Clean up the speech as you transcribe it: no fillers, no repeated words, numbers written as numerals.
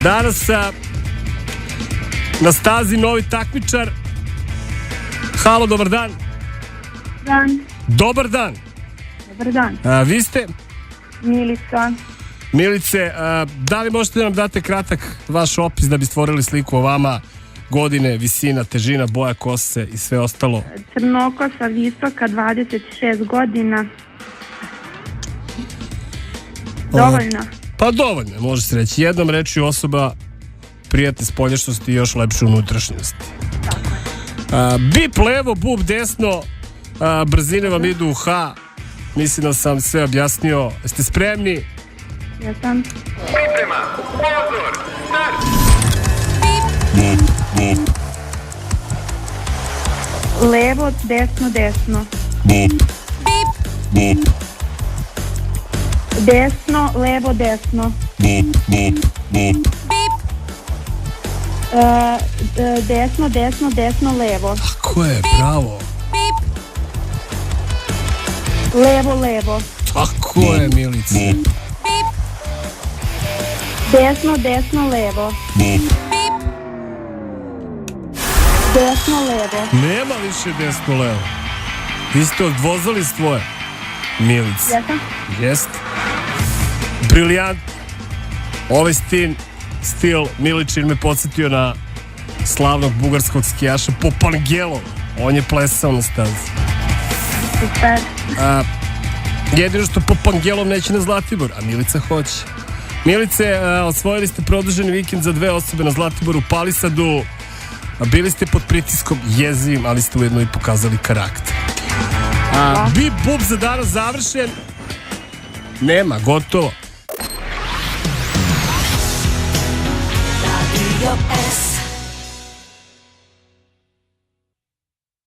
Danas na stazi novi takmičar. Halo, dobar dan. Dan. Dobar dan. Dobar dan. Vi ste? Milica. Milice, da li možete da nam date kratak vaš opis da bi stvorili sliku o vama? Godine, visina, težina, boja kose i sve ostalo. Crnokosa, visoka, 26 godina. Dovoljno. Pa dovoljno, može se reći. Jednom rečju osoba prijatne spoljašnosti i još lepše unutrašnjosti. Tako je. Bip levo, bub desno, brzine vam idu u H. Mislim da sam sve objasnio. Jeste spremni? Jesam. Priprema, pozor, start! Bup, bup. Levo, desno, desno. Bup. Bup. Desno, levo, desno. Bup, bup, bup. Desno, desno, desno, levo. Tako je, bravo. Levo, levo. Tako je, Milice. Desno, desno, levo. Desno, levo. Nema više desno levo. Vi ste odvozali svoje, Milice. Jesam. Jest. Briljant. Ovaj stil Miličin me podsjetio na slavnog bugarskog skijaša Popangelov. On je plesao na stazi. Super. Jedino što Popangelov neće na Zlatibor, a Milica hoće. Milice, osvojili ste produženi vikend za 2 osobe na Zlatiboru u Palisadu. Bili ste pod pritiskom jezivim, ali ste ujedno i pokazali karakter. Bip bup za danas završen. Nema, gotovo. Radio S.